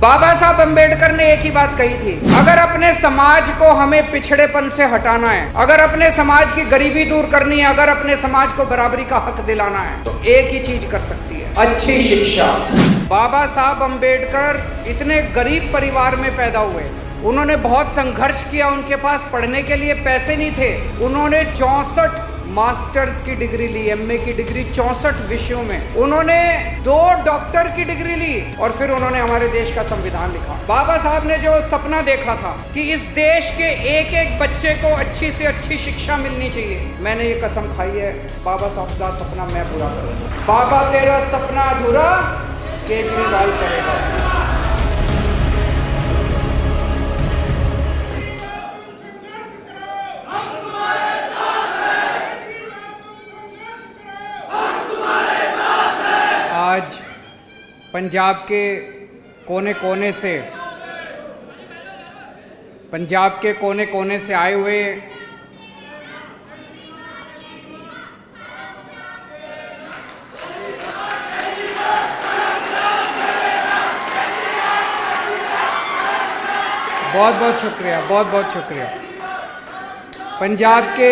बाबा साहब अंबेडकर ने एक ही बात कही थी, अगर अपने समाज को हमें पिछड़ेपन से हटाना है, अगर अपने समाज की गरीबी दूर करनी है, अगर अपने समाज को बराबरी का हक दिलाना है, तो एक ही चीज कर सकती है, अच्छी शिक्षा। बाबा साहब अंबेडकर इतने गरीब परिवार में पैदा हुए, उन्होंने बहुत संघर्ष किया, उनके पास पढ़ने के लिए पैसे नहीं थे, उन्होंने 64 मास्टर्स की डिग्री ली, एमए की डिग्री 64 विषयों में, उन्होंने 2 डॉक्टर की डिग्री ली और फिर उन्होंने हमारे देश का संविधान लिखा। बाबा साहब ने जो सपना देखा था कि इस देश के एक एक बच्चे को अच्छी से अच्छी शिक्षा मिलनी चाहिए, मैंने ये कसम खाई है, बाबा साहब का सपना मैं पूरा करूंगा। बाबा तेरा सपना अधूरा केजरीवाल करेगा। आज पंजाब के कोने कोने से आए हुए बहुत शुक्रिया। पंजाब के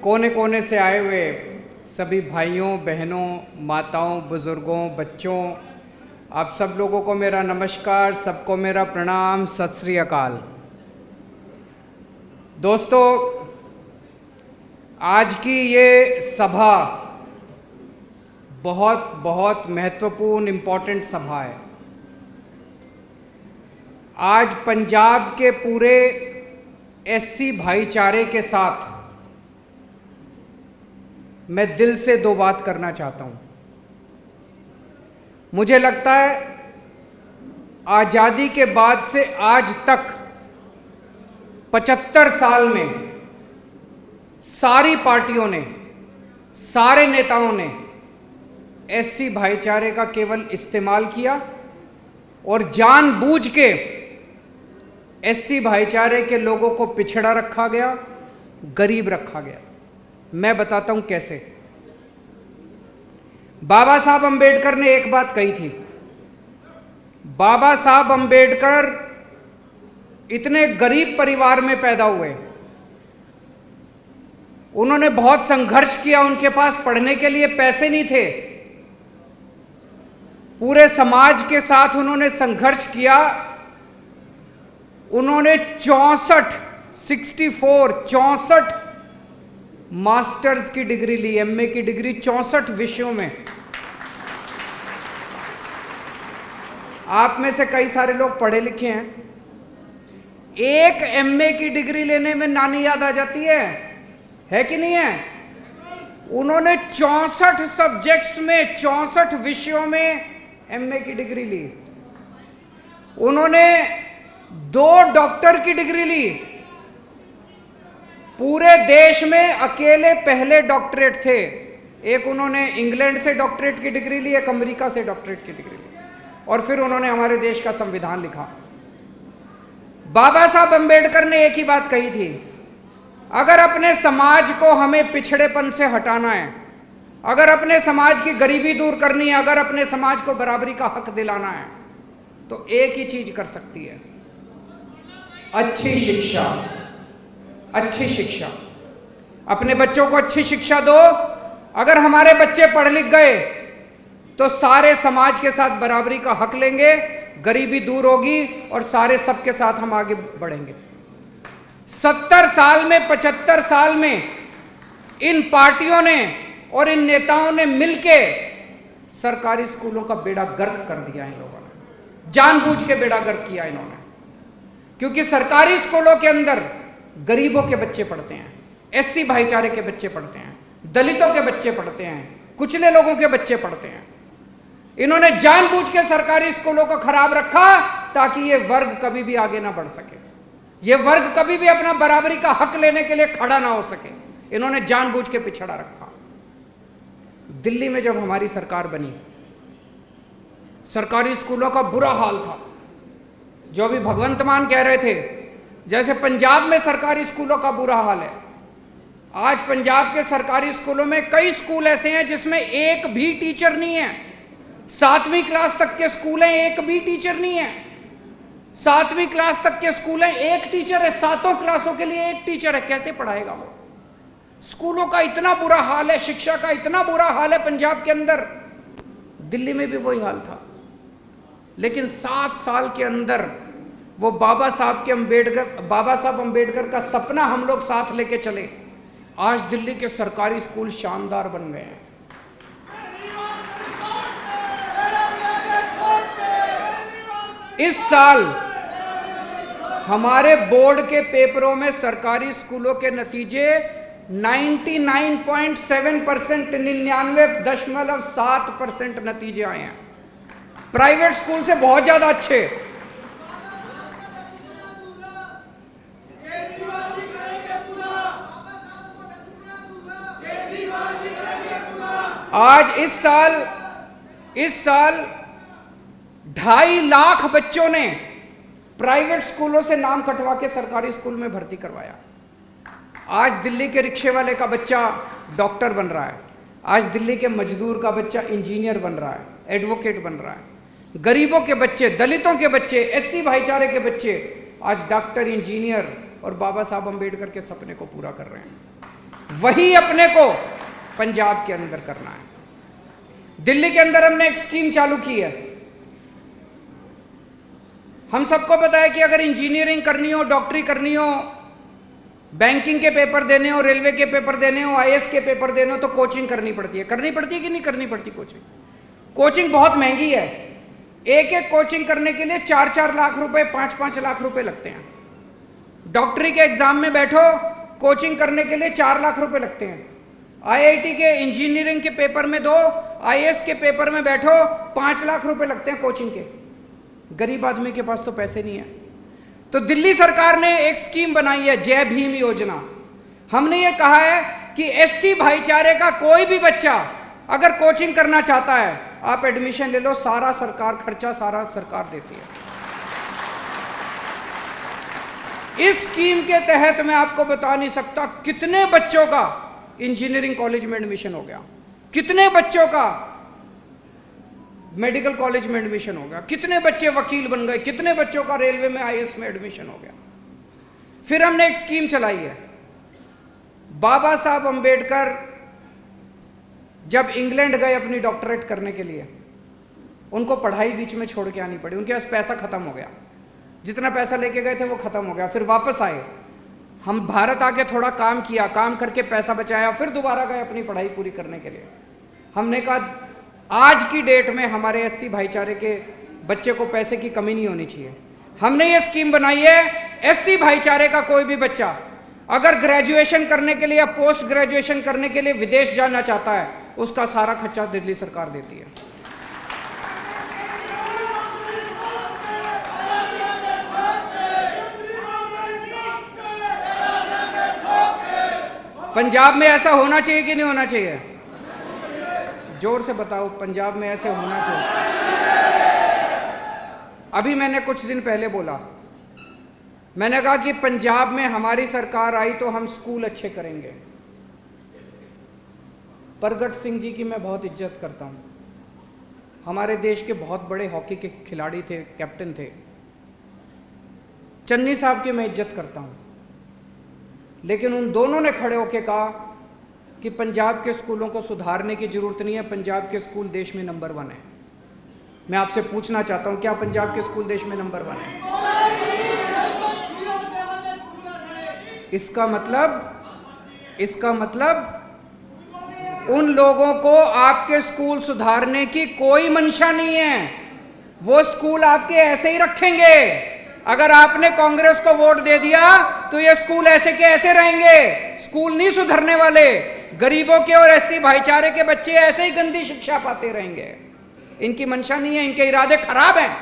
कोने कोने से आए हुए सभी भाइयों, बहनों, माताओं, बुज़ुर्गों, बच्चों, आप सब लोगों को मेरा नमस्कार, सबको मेरा प्रणाम, सत श्री अकाल। दोस्तों, आज की ये सभा बहुत महत्वपूर्ण, इम्पोर्टेंट सभा है। आज पंजाब के पूरे एससी भाईचारे के साथ मैं दिल से 2 बात करना चाहता हूं। मुझे लगता है आज़ादी के बाद से आज तक 75 साल में सारी पार्टियों ने, सारे नेताओं ने एससी भाईचारे का केवल इस्तेमाल किया और जानबूझ के एससी भाईचारे के लोगों को पिछड़ा रखा गया, गरीब रखा गया। मैं बताता हूं कैसे। बाबा साहब अंबेडकर ने एक बात कही थी, बाबा साहब अंबेडकर इतने गरीब परिवार में पैदा हुए, उन्होंने बहुत संघर्ष किया, उनके पास पढ़ने के लिए पैसे नहीं थे, पूरे समाज के साथ उन्होंने संघर्ष किया, उन्होंने 64 मास्टर्स की डिग्री ली, एमए की डिग्री 64 विषयों में। आप में से कई सारे लोग पढ़े लिखे हैं, एक एमए की डिग्री लेने में नानी याद आ जाती है कि नहीं है? उन्होंने 64 सब्जेक्ट्स में, 64 विषयों में एमए की डिग्री ली, उन्होंने 2 डॉक्टर की डिग्री ली, पूरे देश में अकेले पहले डॉक्टरेट थे। एक उन्होंने इंग्लैंड से डॉक्टरेट की डिग्री ली, एक अमेरिका से डॉक्टरेट की डिग्री ली, और फिर उन्होंने हमारे देश का संविधान लिखा। बाबा साहब अंबेडकर ने एक ही बात कही थी, अगर अपने समाज को हमें पिछड़ेपन से हटाना है, अगर अपने समाज की गरीबी दूर करनी है, अगर अपने समाज को बराबरी का हक दिलाना है, तो एक ही चीज कर सकती है, अच्छी शिक्षा। अच्छी शिक्षा। अपने बच्चों को अच्छी शिक्षा दो। अगर हमारे बच्चे पढ़ लिख गए तो सारे समाज के साथ बराबरी का हक लेंगे, गरीबी दूर होगी और सारे सबके साथ हम आगे बढ़ेंगे। 70 साल में, 75 साल में इन पार्टियों ने और इन नेताओं ने मिलके सरकारी स्कूलों का बेड़ा गर्क कर दिया। इन लोगों ने जानबूझ के बेड़ा गर्क किया इन्होंने, क्योंकि सरकारी स्कूलों के अंदर गरीबों के बच्चे पढ़ते हैं, एससी भाईचारे के बच्चे पढ़ते हैं, दलितों के बच्चे पढ़ते हैं, कुचले लोगों के बच्चे पढ़ते हैं। इन्होंने जानबूझ के सरकारी स्कूलों को खराब रखा ताकि ये वर्ग कभी भी आगे ना बढ़ सके, ये वर्ग कभी भी अपना बराबरी का हक लेने के लिए खड़ा ना हो सके। इन्होंने जानबूझ के पिछड़ा रखा। दिल्ली में जब हमारी सरकार बनी, सरकारी स्कूलों का बुरा हाल था। जो अभी भगवंत मान कह रहे थे, जैसे पंजाब में सरकारी स्कूलों का बुरा हाल है, आज पंजाब के सरकारी स्कूलों में कई स्कूल ऐसे हैं जिसमें एक भी टीचर नहीं है। 7वीं क्लास तक के स्कूल हैं, एक भी टीचर नहीं है। 7वीं क्लास तक के स्कूल हैं, एक टीचर है, 7 क्लासों के लिए एक टीचर है, कैसे पढ़ाएगा वो? स्कूलों का इतना बुरा हाल है, शिक्षा का इतना बुरा हाल है पंजाब के अंदर। दिल्ली में भी वही हाल था, लेकिन 7 साल के अंदर वो बाबा साहब अंबेडकर का सपना हम लोग साथ लेके चले। आज दिल्ली के सरकारी स्कूल शानदार बन गए हैं। इस साल हमारे बोर्ड के पेपरों में सरकारी स्कूलों के नतीजे 99.7%, 99.7% नतीजे आए हैं। प्राइवेट स्कूल से बहुत ज्यादा अच्छे। आज इस साल 2.5 लाख बच्चों ने प्राइवेट स्कूलों से नाम कटवा के सरकारी स्कूल में भर्ती करवाया। आज दिल्ली के रिक्शे वाले का बच्चा डॉक्टर बन रहा है, आज दिल्ली के मजदूर का बच्चा इंजीनियर बन रहा है, एडवोकेट बन रहा है। गरीबों के बच्चे, दलितों के बच्चे, एससी भाईचारे के बच्चे आज डॉक्टर, इंजीनियर और बाबा साहब अंबेडकर के सपने को पूरा कर रहे हैं। वही अपने को पंजाब के अंदर करना है। दिल्ली के अंदर हमने एक स्कीम चालू की है। हम सबको पता है कि अगर इंजीनियरिंग करनी हो, डॉक्टरी करनी हो, बैंकिंग के पेपर देने हो, रेलवे के पेपर देने हो, आईएएस के पेपर देने हो, तो कोचिंग करनी पड़ती है। करनी पड़ती है कि नहीं करनी पड़ती? कोचिंग बहुत महंगी है। एक कोचिंग करने के लिए 4-4 लाख रुपए, 5-5 लाख रुपए लगते हैं। डॉक्टरी के एग्जाम में बैठो, कोचिंग करने के लिए 4 लाख रुपए लगते हैं। आईआईटी के इंजीनियरिंग के पेपर में दो, आईएएस के पेपर में बैठो, 5 लाख रुपए लगते हैं कोचिंग के। गरीब आदमी के पास तो पैसे नहीं है। तो दिल्ली सरकार ने एक स्कीम बनाई है, जय भीम योजना। हमने ये कहा है कि एससी भाईचारे का कोई भी बच्चा अगर कोचिंग करना चाहता है, आप एडमिशन ले लो, सारा सरकार खर्चा सारा सरकार देती है। इस स्कीम के तहत मैं आपको बता नहीं सकता कितने बच्चों का इंजीनियरिंग कॉलेज में एडमिशन हो गया, कितने बच्चों का मेडिकल कॉलेज में एडमिशन हो गया, कितने बच्चे वकील बन गए, कितने बच्चों का रेलवे में आईएएस में एडमिशन हो गया। फिर हमने एक स्कीम चलाई है। बाबा साहब अंबेडकर जब इंग्लैंड गए अपनी डॉक्टरेट करने के लिए, उनको पढ़ाई बीच में छोड़ के आनी पड़ी। उनके पास पैसा खत्म हो गया, जितना पैसा लेके गए थे वो खत्म हो गया। फिर वापस आए, हम भारत आके थोड़ा काम किया, काम करके पैसा बचाया, फिर दोबारा गए अपनी पढ़ाई पूरी करने के लिए। हमने कहा आज की डेट में हमारे एससी भाईचारे के बच्चे को पैसे की कमी नहीं होनी चाहिए। हमने ये स्कीम बनाई है, एससी भाईचारे का कोई भी बच्चा अगर ग्रेजुएशन करने के लिए या पोस्ट ग्रेजुएशन करने के लिए विदेश जाना चाहता है, उसका सारा खर्चा दिल्ली सरकार देती है। पंजाब में ऐसा होना चाहिए कि नहीं होना चाहिए? जोर से बताओ, पंजाब में ऐसे होना चाहिए। अभी मैंने कुछ दिन पहले बोला, मैंने कहा कि पंजाब में हमारी सरकार आई तो हम स्कूल अच्छे करेंगे। परगट सिंह जी की मैं बहुत इज्जत करता हूं, हमारे देश के बहुत बड़े हॉकी के खिलाड़ी थे, कैप्टन थे। चन्नी साहब की मैं इज्जत करता हूं, लेकिन उन दोनों ने खड़े होकर कहा कि पंजाब के स्कूलों को सुधारने की जरूरत नहीं है, पंजाब के स्कूल देश में नंबर 1 है। मैं आपसे पूछना चाहता हूं, क्या पंजाब के स्कूल देश में नंबर 1 है? इसका मतलब उन लोगों को आपके स्कूल सुधारने की कोई मंशा नहीं है। वो स्कूल आपके ऐसे ही रखेंगे। अगर आपने कांग्रेस को वोट दे दिया तो ये स्कूल ऐसे के ऐसे रहेंगे, स्कूल नहीं सुधरने वाले। गरीबों के और एससी भाईचारे के बच्चे ऐसे ही गंदी शिक्षा पाते रहेंगे। इनकी मंशा नहीं है, इनके इरादे खराब हैं।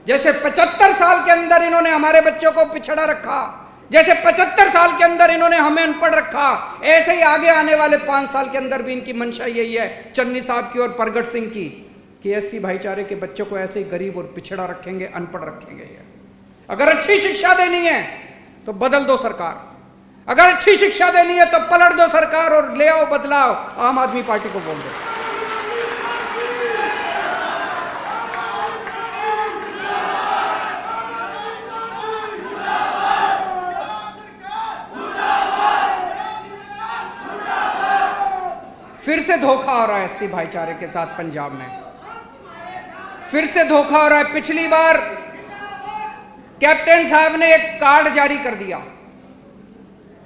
जैसे 75 साल के अंदर इन्होंने हमारे बच्चों को पिछड़ा रखा, जैसे 75 साल के अंदर इन्होंने हमें अनपढ़ रखा, ऐसे ही आगे आने वाले 5 साल के अंदर भी इनकी मंशा यही है, चन्नी साहब की और परगट सिंह की, कि एससी भाईचारे के बच्चों को ऐसे ही गरीब और पिछड़ा रखेंगे, अनपढ़ रखेंगे। ये अगर अच्छी शिक्षा देनी है तो बदल दो सरकार, अगर अच्छी शिक्षा देनी है तो पलट दो सरकार और ले आओ बदलाव, आम आदमी पार्टी को बोल दो। फिर से धोखा हो रहा है एससी भाईचारे के साथ पंजाब में, फिर से धोखा हो रहा है। पिछली बार कैप्टन साहब ने एक कार्ड जारी कर दिया,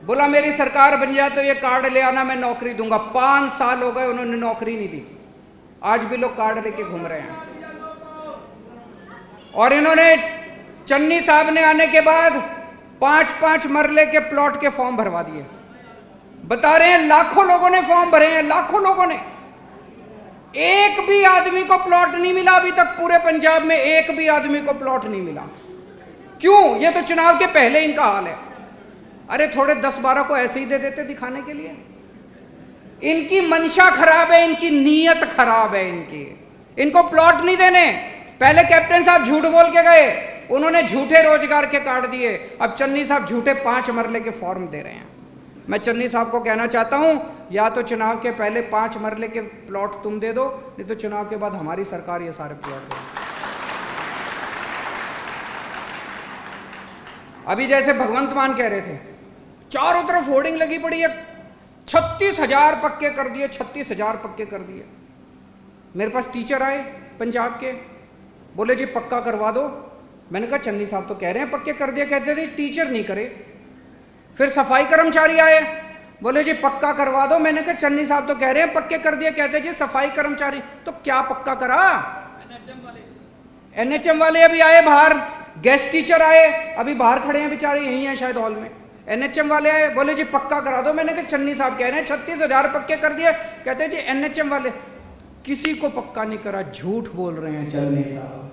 बोला मेरी सरकार बन जाए तो ये कार्ड ले आना, मैं नौकरी दूंगा। 5 साल हो गए, उन्होंने नौकरी नहीं दी। आज भी लोग कार्ड लेके घूम रहे हैं। और इन्होंने चन्नी साहब ने आने के बाद 5-5 मरले के प्लॉट के फॉर्म भरवा दिए। बता रहे हैं लाखों लोगों ने फॉर्म भरे हैं, लाखों लोगों ने। एक भी आदमी को प्लॉट नहीं मिला अभी तक, पूरे पंजाब में एक भी आदमी को प्लॉट नहीं मिला। क्यों? ये तो चुनाव के पहले इनका हाल है। अरे थोड़े 10-12 को ऐसे ही दे देते दिखाने के लिए। इनकी मंशा खराब है, इनकी नीयत खराब है इनको प्लॉट नहीं देने। पहले कैप्टन साहब झूठ बोल के गए, उन्होंने झूठे रोजगार के कार्ड दिए। अब चन्नी साहब झूठे 5 मरले के फॉर्म दे रहे हैं। मैं चन्नी साहब को कहना चाहता हूं, या तो चुनाव के पहले 5 मरले के प्लॉट तुम दे दो, नहीं तो चुनाव के बाद हमारी सरकार ये सारे प्लॉट दे। अभी जैसे भगवंत मान कह रहे थे, चारों तरफ होर्डिंग लगी पड़ी है, 36,000 पक्के कर दिए, 36,000 पक्के कर दिए। मेरे पास टीचर आए पंजाब के, बोले जी पक्का करवा दो। मैंने कहा चन्नी साहब तो कह रहे हैं पक्के कर दिए, कहते थे टीचर नहीं करे। फिर सफाई कर्मचारी आए, बोले जी पक्का करवा दो। मैंने कहा चन्नी साहब तो कह रहे हैं पक्के कर दिए, कहते जी सफाई कर्मचारी। तो क्या पक्का करा? एनएचएम वाले अभी आए बाहर, गेस्ट टीचर आए अभी बाहर खड़े हैं बेचारे, यही हैं शायद हॉल में। एनएचएम वाले आए, बोले जी पक्का करा दो। मैंने कहा चन्नी साहब कह रहे हैं 36,000 पक्के कर दिए, कहते जी एनएचएम वाले। किसी को पक्का नहीं करा, झूठ बोल रहे हैं चन्नी साहब,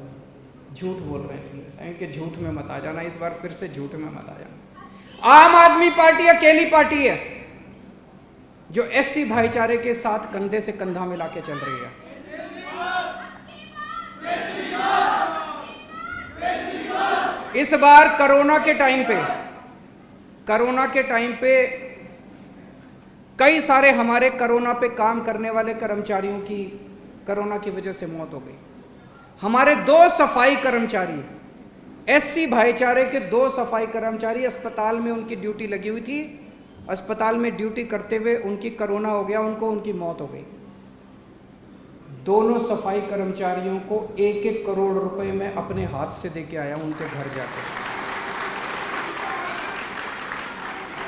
झूठ बोल रहे हैं चन्नी साहब। इनके झूठ में मत आ जाना, इस बार फिर से झूठ में मत आ जाना। आम आदमी पार्टी अकेली पार्टी है जो एससी भाईचारे के साथ कंधे से कंधा मिला के चल रही है। इस बार कोरोना के टाइम पे कई सारे हमारे कोरोना पे काम करने वाले कर्मचारियों की कोरोना की वजह से मौत हो गई। हमारे 2 सफाई कर्मचारी, एससी भाईचारे के 2 सफाई कर्मचारी अस्पताल में उनकी ड्यूटी लगी हुई थी, अस्पताल में ड्यूटी करते हुए उनकी कोरोना हो गया, उनकी मौत हो गई। दोनों सफाई कर्मचारियों को 1-1 करोड़ रुपए में अपने हाथ से देके आया उनके घर जाके।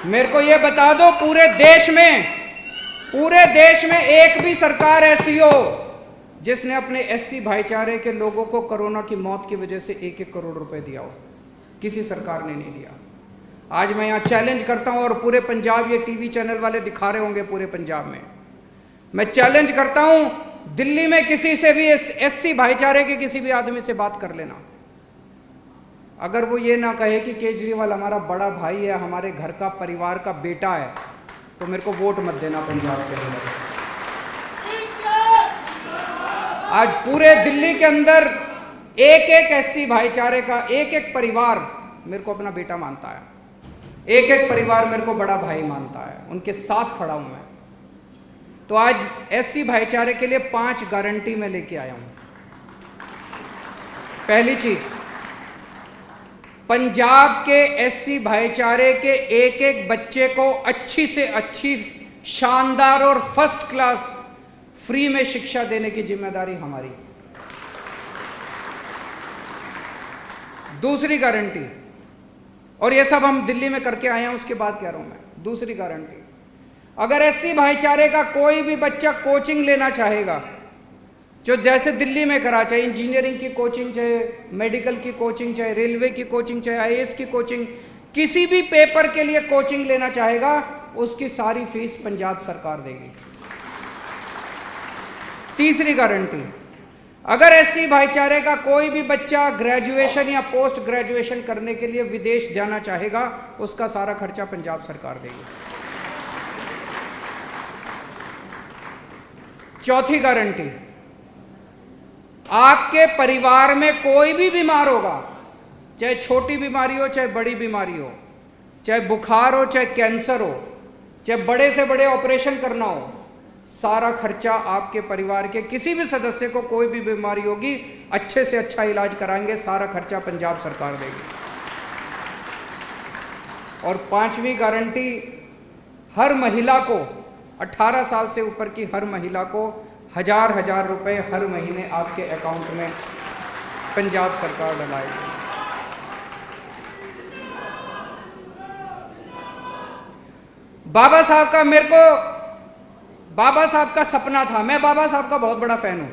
मेरे को ये बता दो, पूरे देश में एक भी सरकार ऐसी हो जिसने अपने एससी भाईचारे के लोगों को कोरोना की मौत की वजह से 1-1 करोड़ रुपए दिया हो? किसी सरकार ने नहीं दिया। आज मैं यहाँ चैलेंज करता हूँ, और पूरे पंजाब, ये टीवी चैनल वाले दिखा रहे होंगे पूरे पंजाब में, मैं चैलेंज करता हूँ, दिल्ली में किसी से भी एससी भाईचारे के किसी भी आदमी से बात कर लेना, अगर वो ये ना कहे कि केजरीवाल हमारा बड़ा भाई है, हमारे घर का परिवार का बेटा है, तो मेरे को वोट मत देना पंजाब के अंदर। आज पूरे दिल्ली के अंदर एक एससी भाईचारे का एक परिवार मेरे को अपना बेटा मानता है, एक परिवार मेरे को बड़ा भाई मानता है, उनके साथ खड़ा हूं मैं। तो आज एससी भाईचारे के लिए 5 गारंटी मैं लेके आया हूं। पहली चीज, पंजाब के एससी भाईचारे के एक बच्चे को अच्छी से अच्छी, शानदार और फर्स्ट क्लास फ्री में शिक्षा देने की जिम्मेदारी हमारी। दूसरी गारंटी, और ये सब हम दिल्ली में करके आए हैं, उसके बाद कह रहा हूं मैं, दूसरी गारंटी, अगर एससी भाईचारे का कोई भी बच्चा कोचिंग लेना चाहेगा, जो जैसे दिल्ली में करा, चाहे इंजीनियरिंग की कोचिंग, चाहे मेडिकल की कोचिंग, चाहे रेलवे की कोचिंग, चाहे आईएएस की कोचिंग, किसी भी पेपर के लिए कोचिंग लेना चाहेगा, उसकी सारी फीस पंजाब सरकार देगी। तीसरी गारंटी, अगर एससी भाईचारे का कोई भी बच्चा ग्रेजुएशन या पोस्ट ग्रेजुएशन करने के लिए विदेश जाना चाहेगा, उसका सारा खर्चा पंजाब सरकार देगी। चौथी गारंटी, आपके परिवार में कोई भी बीमार होगा, चाहे छोटी बीमारी हो चाहे बड़ी बीमारी हो, चाहे बुखार हो चाहे कैंसर हो, चाहे बड़े से बड़े ऑपरेशन करना हो, सारा खर्चा आपके परिवार के किसी भी सदस्य को कोई भी बीमारी होगी, अच्छे से अच्छा इलाज कराएंगे, सारा खर्चा पंजाब सरकार देगी। और 5वीं गारंटी, हर महिला को 18 साल से ऊपर की हर महिला को 1000 रुपए हर महीने आपके अकाउंट में पंजाब सरकार डलाएगी। बाबा साहब का सपना था। मैं बाबा साहब का बहुत बड़ा फैन हूं।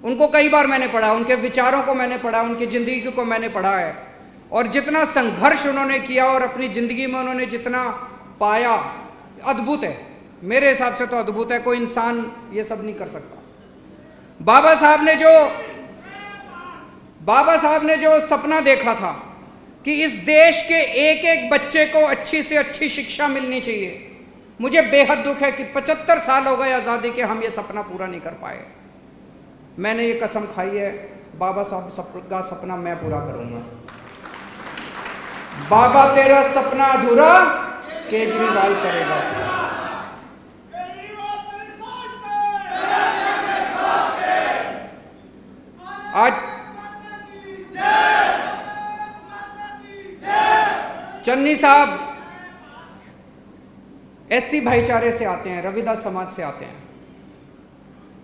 उनको कई बार मैंने पढ़ा, उनके विचारों को मैंने पढ़ा, उनकी जिंदगी को मैंने पढ़ा है, और जितना संघर्ष उन्होंने किया और अपनी जिंदगी में उन्होंने जितना पाया, अद्भुत है। मेरे हिसाब से तो अद्भुत है, कोई इंसान ये सब नहीं कर सकता। बाबा साहब ने जो सपना देखा था कि इस देश के एक एक बच्चे को अच्छी से अच्छी शिक्षा मिलनी चाहिए, मुझे बेहद दुख है कि 75 साल हो गए आज़ादी के, हम ये सपना पूरा नहीं कर पाए। मैंने ये कसम खाई है, बाबा साहब का सपना मैं पूरा करूंगा। बाबा तेरा सपना अधूरा केजरीवाल करेगा। आज चन्नी साहब एससी भाईचारे से आते हैं, रविदास समाज से आते हैं,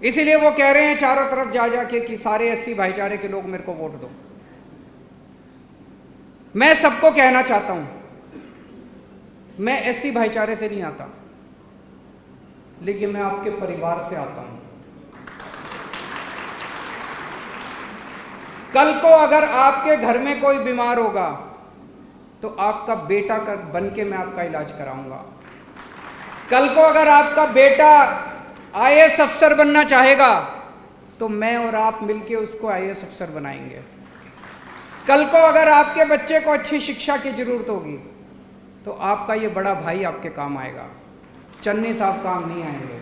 इसीलिए वो कह रहे हैं चारों तरफ जा जाके कि सारे एससी भाईचारे के लोग मेरे को वोट दो। मैं सबको कहना चाहता हूं, मैं एससी भाईचारे से नहीं आता, लेकिन मैं आपके परिवार से आता हूं। कल को अगर आपके घर में कोई बीमार होगा तो आपका बेटा बन के मैं आपका इलाज कराऊंगा। कल को अगर आपका बेटा आईएएस अफसर बनना चाहेगा तो मैं और आप मिलके उसको आईएएस अफसर बनाएंगे। कल को अगर आपके बच्चे को अच्छी शिक्षा की जरूरत होगी तो आपका ये बड़ा भाई आपके काम आएगा, चन्नी साहब काम नहीं आएंगे।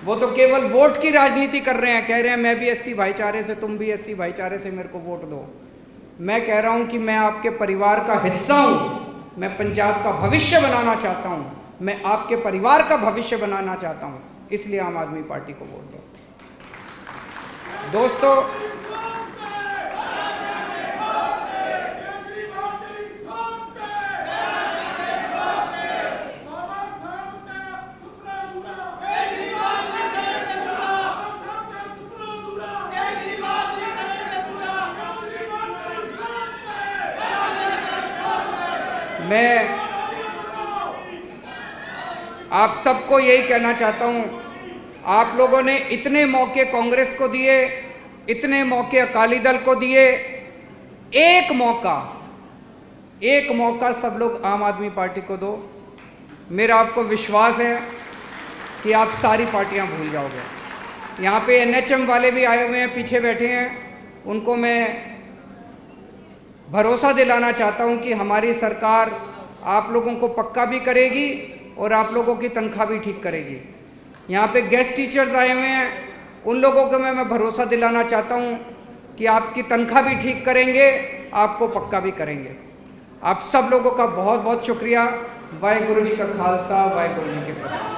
वो तो केवल वोट की राजनीति कर रहे हैं, कह रहे हैं मैं भी एससी भाईचारे से, तुम भी एससी भाईचारे से, मेरे को वोट दो। मैं कह रहा हूं कि मैं आपके परिवार का हिस्सा हूं, मैं पंजाब का भविष्य बनाना चाहता हूं, मैं आपके परिवार का भविष्य बनाना चाहता हूं, इसलिए आम आदमी पार्टी को वोट दो। दोस्तों, मैं आप सबको यही कहना चाहता हूं, आप लोगों ने इतने मौके कांग्रेस को दिए, इतने मौके अकाली दल को दिए, एक मौका सब लोग आम आदमी पार्टी को दो। मेरा आपको विश्वास है कि आप सारी पार्टियां भूल जाओगे। यहाँ पे एनएचएम वाले भी आए हुए हैं, पीछे बैठे हैं, उनको मैं भरोसा दिलाना चाहता हूं कि हमारी सरकार आप लोगों को पक्का भी करेगी और आप लोगों की तनख्वाह भी ठीक करेगी। यहाँ पे गेस्ट टीचर्स आए हुए हैं, उन लोगों को मैं भरोसा दिलाना चाहता हूँ कि आपकी तनख्वाह भी ठीक करेंगे, आपको पक्का भी करेंगे। आप सब लोगों का बहुत बहुत शुक्रिया। वाहेगुरु जी का खालसा, वाहेगुरु जी की फतेह।